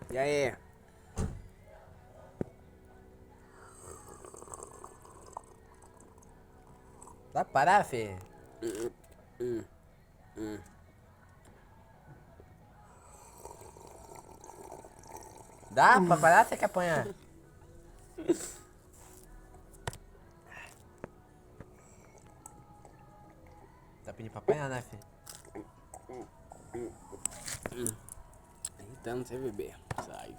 E aí? Dá pra parar, Fê? Dá pra parar, você quer apanhar? Tá pedindo pra apanhar, né, Fê? Então, você beber. Sai.